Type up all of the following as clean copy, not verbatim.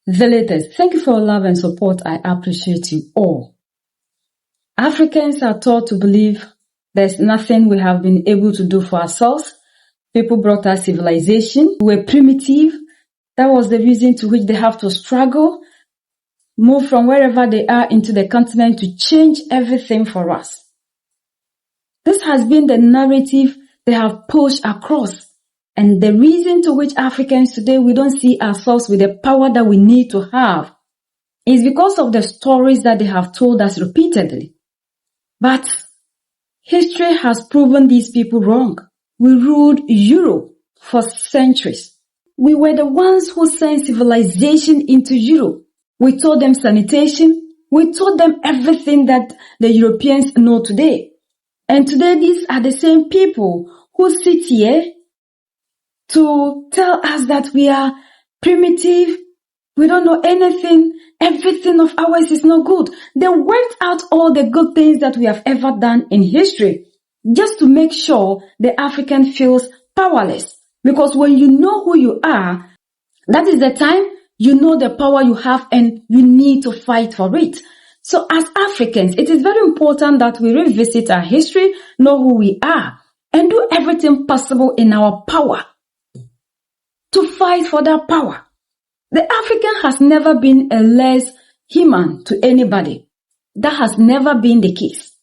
Villagers, thank you for your love and support. I appreciate you all. Africans are taught to believe there's nothing we have been able to do for ourselves. People brought us civilization. We were primitive. That was the reason to which they have to struggle, move from wherever they are into the continent to change everything for us. This has been the narrative they have pushed across. And the reason to which Africans today, we don't see ourselves with the power that we need to have is because of the stories that they have told us repeatedly. But history has proven these people wrong. We ruled Europe for centuries. We were the ones who sent civilization into Europe. We taught them sanitation. We taught them everything that the Europeans know today. And today these are the same people who sit here to tell us that we are primitive, we don't know anything, everything of ours is not good. They wiped out all the good things that we have ever done in history just to make sure the African feels powerless. Because when you know who you are, that is the time you know the power you have and you need to fight for it. So as Africans, it is very important that we revisit our history, know who we are, and do everything possible in our power to fight for that power. The African has never been a less human to anybody. That has never been the case.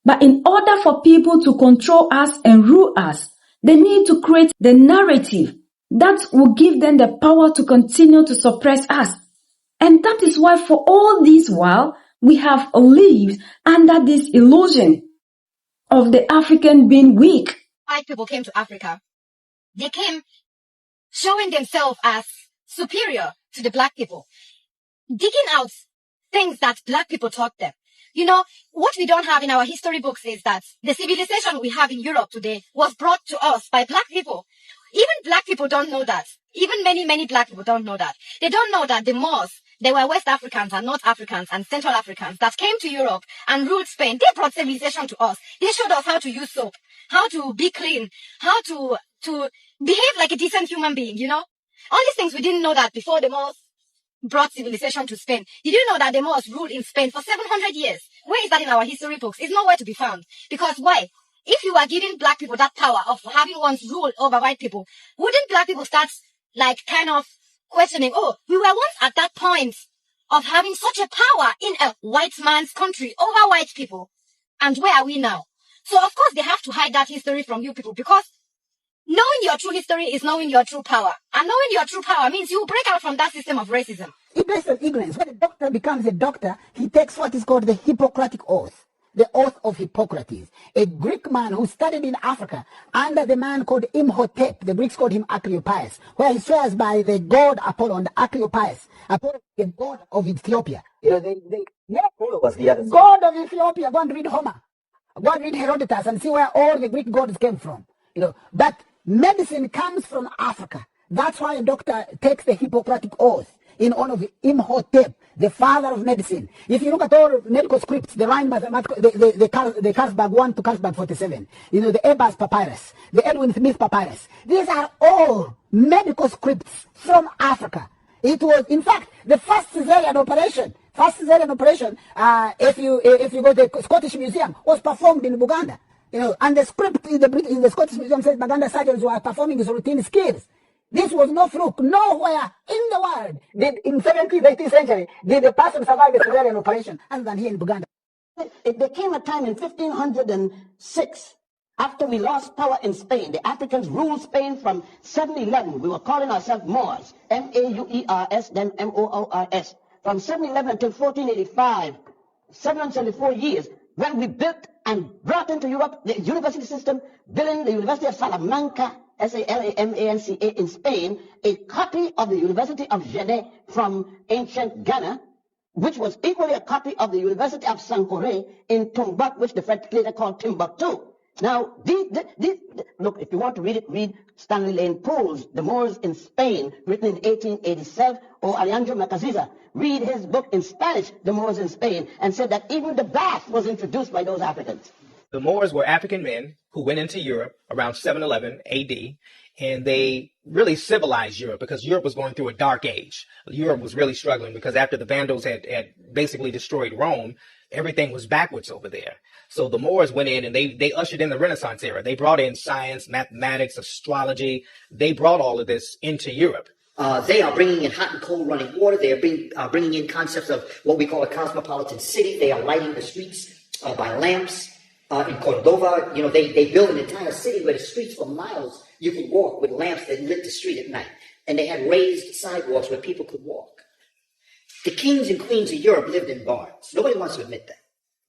But in order for people to control us and rule us, they need to create the narrative that will give them the power to continue to suppress us. And that is why for all this while, we have lived under this illusion of the African being weak. White people came to Africa. They came showing themselves as superior to the black people, digging out things that black people taught them. You know, what we don't have in our history books is that the civilization we have in Europe today was brought to us by black people. Even black people don't know that. Even many black people don't know that. They don't know that the Moors, they were West Africans and North Africans and Central Africans that came to Europe and ruled Spain. They brought civilization to us. They showed us how to use soap, how to be clean, how to behave like a decent human being, you know. All these things we didn't know that before the Moors brought civilization to Spain. Did you know that the Moors ruled in Spain for 700 years? Where is that in our history books? It's nowhere to be found. Because why? If you are giving black people that power of having one's rule over white people, wouldn't black people start like kind of questioning, oh, we were once at that point of having such a power in a white man's country over white people. And where are we now? So of course they have to hide that history from you people, because knowing your true history is knowing your true power. And knowing your true power means you break out from that system of racism. It based on ignorance. When a doctor becomes a doctor, he takes what is called the Hippocratic Oath. The Oath of Hippocrates, a Greek man who studied in Africa under the man called Imhotep. The Greeks called him Acleopius, where he swears by the god Apollo and Acleopius. Apollo, the god of Ethiopia. You know, Apollo was the other god of Ethiopia. Go and read Homer. Go and read Herodotus and see where all the Greek gods came from. You know, but medicine comes from Africa. That's why a doctor takes the Hippocratic Oath in honor of Imhotep, the father of medicine. If you look at all medical scripts, the Rhine mathematical, the Carlsberg 1 to Carlsberg 47, you know, the Ebers Papyrus, the Edwin Smith Papyrus, these are all medical scripts from Africa. It was, in fact, the first cesarean operation. If you go to the Scottish Museum, was performed in Buganda. You know, and the script in the Scottish Museum says Baganda surgeons were performing his routine skills. This was no fluke. Nowhere in the world in 17th, 18th century, did a person survive a cesarean operation other than here in Buganda. There came a time in 1506, after we lost power in Spain. The Africans ruled Spain from 711. We were calling ourselves Moors, M-A-U-E-R-S, then M-O-O-R-S. From 711 until 1485, 774 years, when we built and brought into Europe the university system, building the University of Salamanca, S-A-L-A-M-A-N-C-A in Spain, a copy of the University of Jede from ancient Ghana, which was equally a copy of the University of Sankore in Timbuktu, which the French later called Timbuktu. Now, look, if you want to read it, read Stanley Lane Poole's The Moors in Spain, written in 1887, or Alejandro Macaziza. Read his book in Spanish, The Moors in Spain, and said that even the bath was introduced by those Africans. The Moors were African men who went into Europe around 711 AD, and they really civilized Europe because Europe was going through a dark age. Europe was really struggling because after the Vandals had basically destroyed Rome, everything was backwards over there. So the Moors went in and they ushered in the Renaissance era. They brought in science, mathematics, astrology. They brought all of this into Europe. They are bringing in hot and cold running water. They are bringing in concepts of what we call a cosmopolitan city. They are lighting the streets by lamps. In Cordova, they built an entire city where the streets for miles you could walk with lamps that lit the street at night. And they had raised sidewalks where people could walk. The kings and queens of Europe lived in barns. Nobody wants to admit that.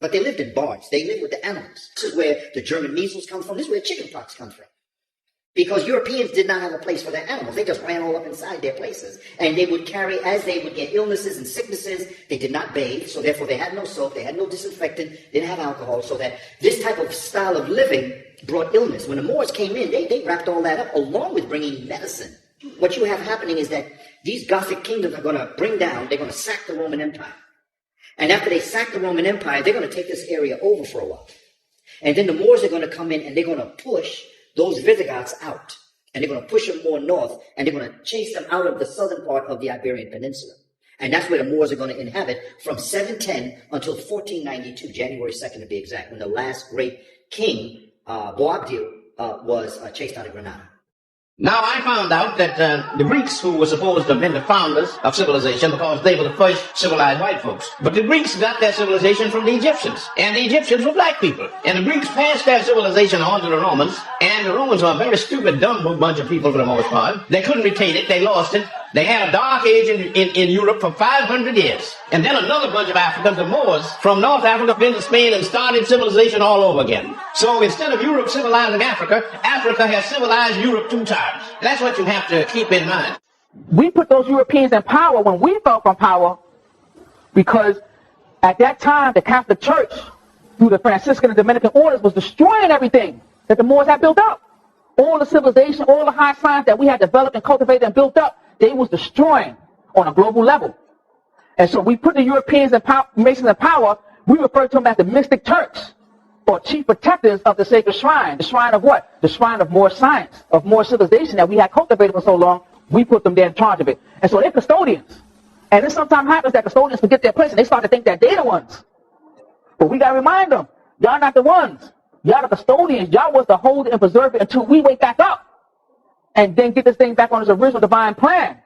But they lived in barns. They lived with the animals. This is where the German measles come from. This is where chickenpox comes from. Because Europeans did not have a place for their animals. They just ran all up inside their places. And they would carry, as they would get illnesses and sicknesses, they did not bathe, so therefore they had no soap, they had no disinfectant, didn't have alcohol, so that this type of style of living brought illness. When the Moors came in, they wrapped all that up, along with bringing medicine. What you have happening is that these Gothic kingdoms are going to bring down, they're going to sack the Roman Empire. And after they sack the Roman Empire, they're going to take this area over for a while. And then the Moors are going to come in and they're going to push those Visigoths out, and they're going to push them more north, and they're going to chase them out of the southern part of the Iberian Peninsula. And that's where the Moors are going to inhabit from 710 until 1492, January 2nd to be exact, when the last great king, Boabdil, was chased out of Granada. Now, I found out that the Greeks, who were supposed to have been the founders of civilization because they were the first civilized white folks, but the Greeks got their civilization from the Egyptians, and the Egyptians were black people. And the Greeks passed their civilization on to the Romans, and the Romans were a very stupid, dumb bunch of people for the most part. They couldn't retain it. They lost it. They had a dark age in Europe for 500 years. And then another bunch of Africans, the Moors, from North Africa, went to Spain and started civilization all over again. So instead of Europe civilizing Africa, Africa has civilized Europe 2 times. That's what you have to keep in mind. We put those Europeans in power when we fell from power because at that time the Catholic Church, through the Franciscan and Dominican orders, was destroying everything that the Moors had built up. All the civilization, all the high science that we had developed and cultivated and built up, they was destroying on a global level. And so we put the Europeans and Masons in power. We refer to them as the mystic Turks, or chief protectors of the sacred shrine. The shrine of what? The shrine of more science, of more civilization that we had cultivated for so long. We put them there in charge of it. And so they're custodians. And it sometimes happens that custodians forget their place and they start to think that they're the ones. But we got to remind them, y'all not the ones. Y'all the custodians. Y'all was to hold it and preserve it until we wake back up and then get this thing back on its original divine plan.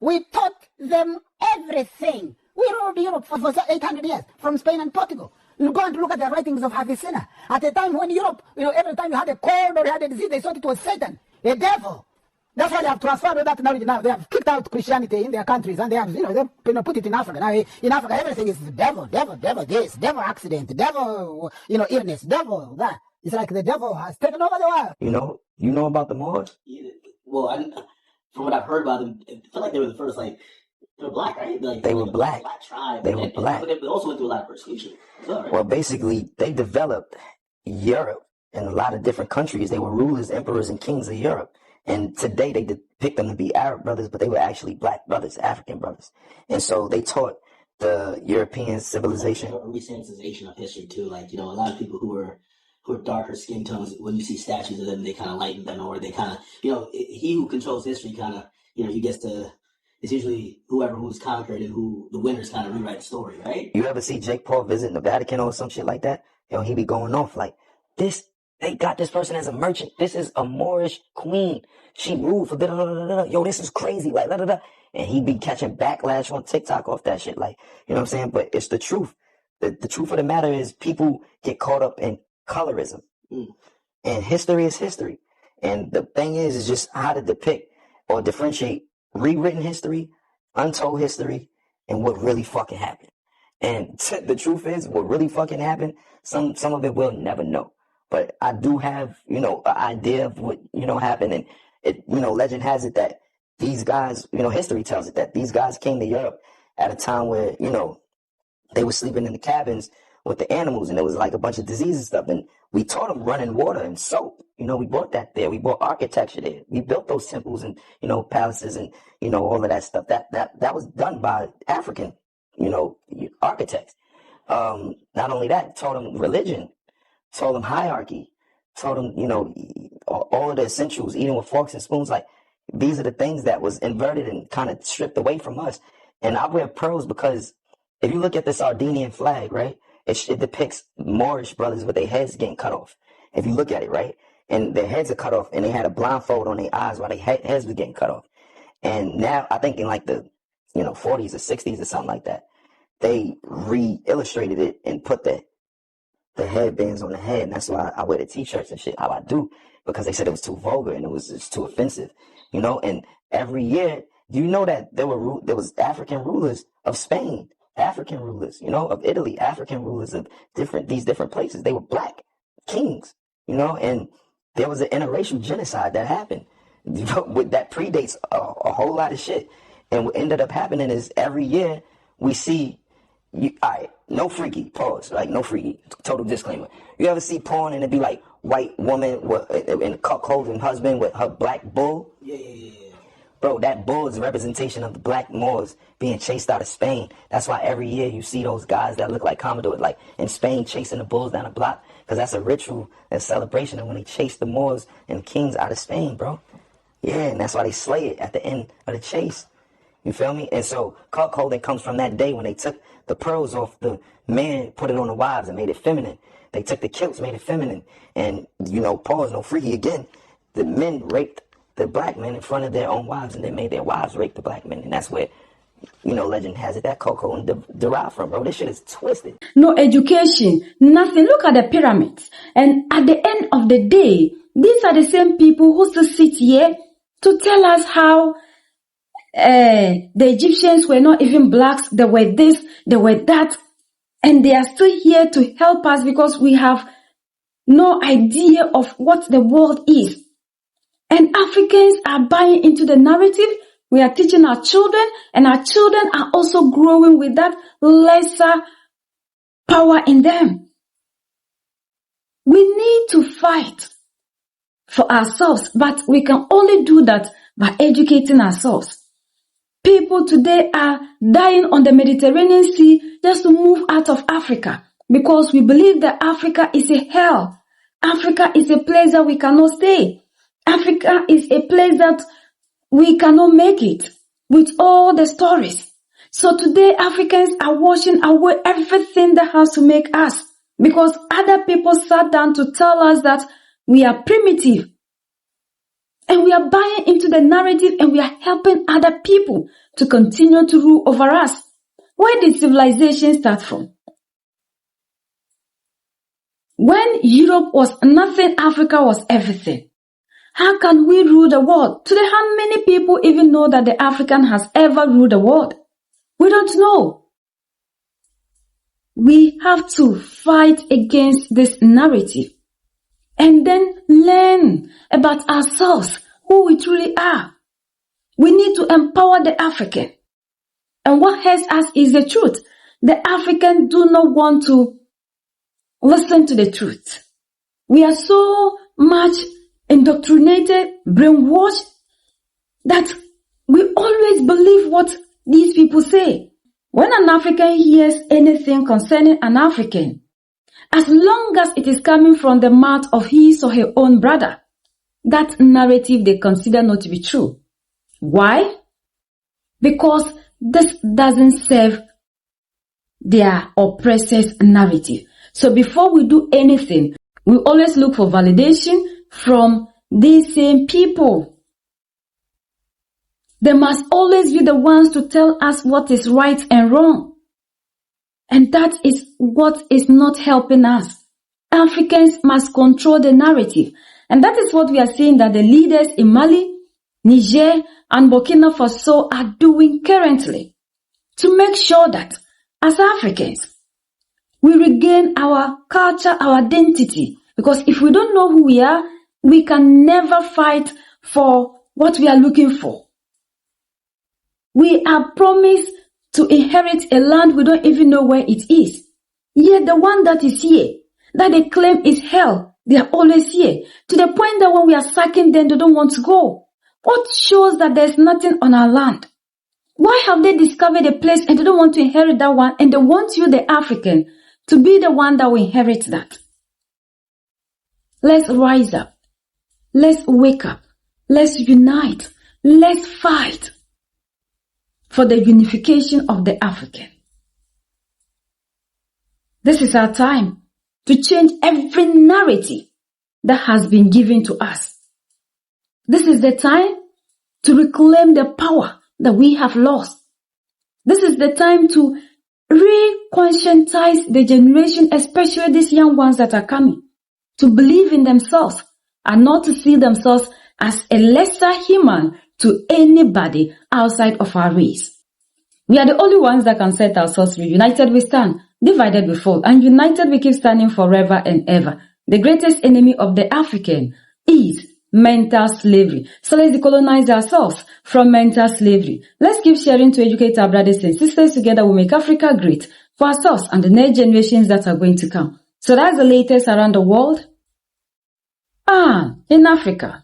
We taught them everything. We ruled Europe for 800 years, from Spain and Portugal. You go and look at the writings of Avicenna. At the time when Europe, every time you had a cold or you had a disease, they thought it was Satan, a devil. That's why they have transferred that knowledge now. They have kicked out Christianity in their countries, and they have, they put it in Africa. Now, in Africa, everything is devil this, devil accident, devil, illness, devil that. It's like the devil has taken over the world. You know about the Moors? Yeah, well, from what I've heard about them, I feel like they were the first, they were black, right? They were black. Black tribe. They were black. They also went through a lot of persecution as well, right? Well, basically, they developed Europe in a lot of different countries. They were rulers, emperors, and kings of Europe. And today they depict them to be Arab brothers, but they were actually black brothers, African brothers. And so they taught the European civilization. A resensitization of history, too. A lot of people who are darker skin tones, when you see statues of them, they kind of lighten them, or they kind of, he who controls history kind of, he gets to, it's usually whoever who's conquered and who the winners kind of rewrite the story, right? You ever see Jake Paul visiting the Vatican or some shit like that? He be going off like, they got this person as a merchant. This is a Moorish queen. She ruled for yo, this is crazy, and he be catching backlash on TikTok off that shit, you know what I'm saying? But it's the truth. The truth of the matter is people get caught up in colorism. And history is history. And the thing is just how to depict or differentiate rewritten history, untold history, and what really fucking happened. And the truth is, what really fucking happened, some of it we'll never know. But I do have, an idea of what, happened. And it, legend has it that these guys, history tells it that these guys came to Europe at a time where, they were sleeping in the cabins with the animals, and it was like a bunch of diseases and stuff. And we taught them running water and soap. We brought that there. We brought architecture there. We built those temples and, palaces and, all of that stuff. That was done by African, architects. Not only that, taught them religion, taught them hierarchy, taught them, all of the essentials, eating with forks and spoons. Like, these are the things that was inverted and kind of stripped away from us. And I wear pearls because if you look at the Sardinian flag, right, it depicts Moorish brothers with their heads getting cut off. If you look at it, right, and their heads are cut off, and they had a blindfold on their eyes while their heads were getting cut off. And now, I think in like the 40s or 60s or something like that, they re-illustrated it and put the headbands on the head. And that's why I wear the t-shirts and shit how I do, because they said it was too vulgar and it was just too offensive, And every year, do you know that there was African rulers of Spain, African rulers, of Italy, African rulers of these different places. They were black kings, and there was an interracial genocide that happened. That predates a whole lot of shit. And what ended up happening is every year we see, all right, no freaky, pause, like no freaky, total disclaimer. You ever see porn and it be like white woman in a cuckolding husband with her black bull? Yeah. Bro, that bull is a representation of the black Moors being chased out of Spain. That's why every year you see those guys that look like Commodores, like in Spain, chasing the bulls down the block, because that's a ritual, a celebration of when they chase the Moors and kings out of Spain, bro. Yeah, and that's why they slay it at the end of the chase. You feel me? And so cuckolding comes from that day when they took the pearls off the men, put it on the wives and made it feminine. They took the kilts, made it feminine. And, pause, no freaky again. The men raped the black men in front of their own wives, and they made their wives rape the black men. And that's where, legend has it that cuckolding derived from, bro. This shit is twisted. No education, nothing. Look at the pyramids. And at the end of the day, these are the same people who still sit here to tell us how the Egyptians were not even blacks. They were this, they were that. And they are still here to help us because we have no idea of what the world is. And Africans are buying into the narrative. We are teaching our children, and our children are also growing with that lesser power in them. We need to fight for ourselves, but we can only do that by educating ourselves. People today are dying on the Mediterranean Sea just to move out of Africa because we believe that Africa is a hell. Africa is a place that we cannot stay. Africa is a place that we cannot make it with all the stories. So today Africans are washing away everything that has to make us, because other people sat down to tell us that we are primitive. And we are buying into the narrative, and we are helping other people to continue to rule over us. Where did civilization start from? When Europe was nothing, Africa was everything. How can we rule the world? Today, how many people even know that the African has ever ruled the world? We don't know. We have to fight against this narrative and then learn about ourselves, who we truly are. We need to empower the African. And what hurts us is the truth. The African do not want to listen to the truth. We are so much indoctrinated, brainwashed, that we always believe what these people say. When an African hears anything concerning an African, as long as it is coming from the mouth of his or her own brother, that narrative they consider not to be true. Why? Because this doesn't serve their oppressor's narrative. So before we do anything, we always look for validation from these same people. They must always be the ones to tell us what is right and wrong. And that is what is not helping us. Africans must control the narrative. And that is what we are seeing that the leaders in Mali, Niger, and Burkina Faso are doing currently, to make sure that as Africans, we regain our culture, our identity. Because if we don't know who we are, we can never fight for what we are looking for. We are promised to inherit a land we don't even know where it is. Yet the one that is here, that they claim is hell, they are always here. To the point that when we are sacking them, they don't want to go. What shows that there's nothing on our land? Why have they discovered a place and they don't want to inherit that one, and they want you, the African, to be the one that will inherit that? Let's rise up. Let's wake up. Let's unite. Let's fight for the unification of the African. This is our time to change every narrative that has been given to us. This is the time to reclaim the power that we have lost. This is the time to re-conscientize the generation, especially these young ones that are coming, to believe in themselves and not to see themselves as a lesser human to anybody outside of our race. We are the only ones that can set ourselves free. United we stand, divided we fall, and united we keep standing forever and ever. The greatest enemy of the African is mental slavery. So let's decolonize ourselves from mental slavery. Let's keep sharing to educate our brothers and sisters. Together we'll make Africa great for ourselves and the next generations that are going to come. So that's the latest around the world. In Africa,